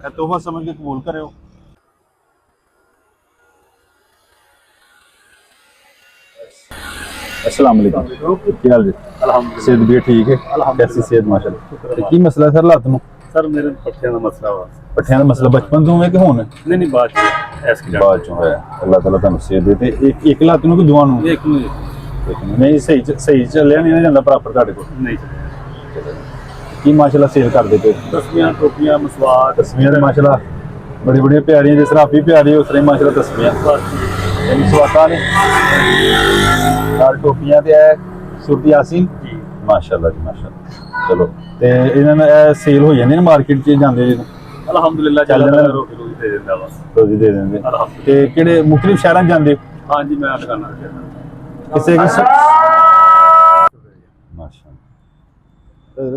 ਇਹ ਤੋਹਫਾ ਸਮਝ ਕੇ ਕਬੂਲ ਕਰਿਓ। अस्सलाम वालेकुम, क्या हाल जी? अल्हम्दुलिल्लाह सेहत भी ठीक है? कैसी सेहत माशाल्लाह? ते की मसला सर लात नूं? सर मेरे पट्टियां का मसला वा पट्ठियां दा मसला बचपन तो है कि हुण? नहीं बाद ऐसी बाद चों होया। अल्लाह ताला तुहानूं सेहत दे ते एक लात नूं कि दुआ नूं? एक नहीं सही चलिया नहीं ना जांदा प्रॉपर तुहाडे कोल? नहीं की माशाल्लाह सेल करदे पे? तस्वीरें टोपियां मसवाक तस्वीरें ते माशाल्लाह बड़ी बड़ी प्यारियां, जिस तरह आप भी प्यारी हो उस तरह माशाल्लाह तस्वीरें मसवाका ने नाल टोपियां ते सूरत यासीन जी माशाल्लाह जी माशाल्लाह। चलो ते इन्हां ने सेल हो जांदी ना मार्केट च जांदे जो अल्हम्दुलिल्लाह चल चल जांदा रोटी रोटी दे देंदा बस रोजी दे देंदे। अल्हम्दुलिल्लाह। ते किहड़े मुख्तलिफ शहरां च जांदे हां जी मैं दुकाना किसे माशाल्लाह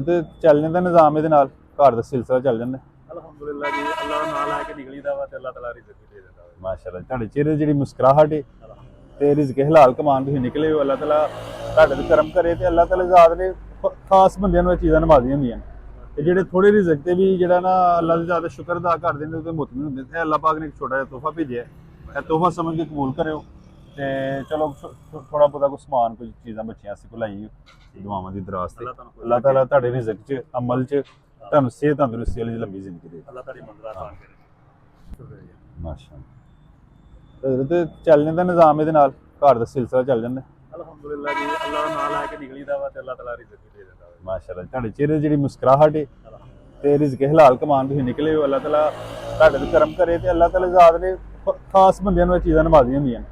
ते चल जांदा निजाम इहदे नाल घर दा सिलसिला चल जांदा अल्हम्दुलिल्लाह जी अल्लाह नाल आके निकली दा वा ते अल्लाह ताला रिज़्क भी दे देंदा वा माशाल्लाह। तुहाडे चेहरे जेहड़ी मुस्कुराहट है ते रिज़्क हलाल कमान तुसीं निकले हो, अल्लाह ताला तुहाडे ते करम करे ते अल्लाह ताला ज़ात ने खास बंदियां नूं चीज़ां नवाज़ियां होंदियां ते जेहड़े थोड़े रिज़्क ते भी जेहड़ा ना अल्लाह दे ज़्यादा शुक्र अदा करदे ने ते मुतमिन हुंदे ते अल्लाह पाक ने एक छोटा जिहा तोहफा भेजिआ है। तोहफा समझ के कबूल करियो ते चलो थोड़ा बहुता कोई समान कोई चीज़ां बच्चियां आस्ते कोई लाई दुआवां दी दराज ते अल्लाह ताला तुहाडे रिज़्क च अमल च तुहानूं सेहत तंदरुस्ती वाली लंबी जिंदगी दे। अल्लाह ताली मंज़िल आसान करे माशाल्लाह ते चल जांदा निजाम इहदे नाल घर दा सिलसिला चल जांदा अल्हम्दुलिल्लाह जी अल्लाह नाल आके निकली दा वा ते अल्लाह ताला रिज़्क भी दे देंदा वा माशाल्लाह। तुहाडे चेहरे जेहड़ी मुस्कुराहट है ते रिज़्क हलाल कमान तुसीं निकले हो, अल्लाह ताला तुहाडे ते करम करे ते अल्लाह ताला ज़ात ने खास बंदियां नूं चीज़ां नवाज़ियां होंदियां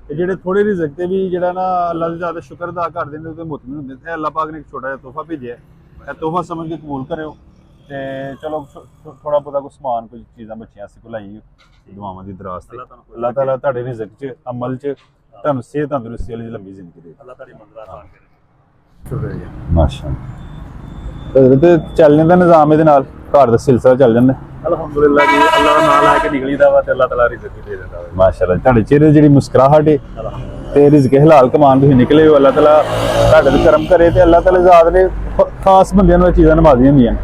ते जेहड़े थोड़े रिज़्क ते भी जेहड़ा ना अल्लाह दे ज़्यादा शुक्र अदा करदे ने ते मुतमिन हुंदे ते अल्लाह पाक ने एक छोटा जिहा तोहफा भेजिआ है। तोहफा समझ के कबूल करियो ते चलो थोड़ा बहुता कोई समान कोई चीज़ां बच्चियां आस्ते कोई लाई दुआवां दी दराज ते अल्लाह ताला तुहाडे रिज़्क च अमल च तुहानूं सेहत तंदरुस्ती वाली लंबी जिंदगी दे। अल्लाह ताली मंज़िल आसान करे माशाल्लाह ते चल जांदा निजाम इहदे नाल घर दा सिलसिला चल जांदा अल्हम्दुलिल्लाह जी अल्लाह नाल आके निकली दा वा ते अल्लाह ताला रिज़्क भी दे देंदा वा माशाल्लाह। तुहाडे चेहरे जेहड़ी मुस्कुराहट है ते रिज़्क हलाल कमान तुसीं निकले हो, अल्लाह ताला तुहाडे ते करम करे ते अल्लाह ताला ज़ात ने खास बंदियां नूं चीज़ां नवाज़ियां होंदियां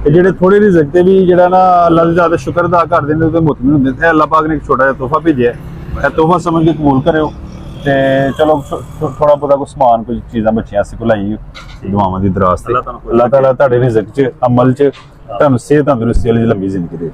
ते जेहड़े थोड़े रिज़्क ते भी जेहड़ा ना अल्लाह दे ज़्यादा शुक्र अदा करदे ने ते मुतमिन हुंदे ते अल्लाह पाक ने एक छोटा जिहा तोहफा भेजिआ है। तोहफा समझ के कबूल करियो ते चलो थोड़ा बहुता कोई समान कोई चीज़ां बच्चियां आस्ते कोई लाई दुआवां दी दराज ते अल्लाह ताला तुहाडे रिज़्क च अमल च तुहानूं सेहत तंदरुस्ती वाली लंबी जिंदगी दे।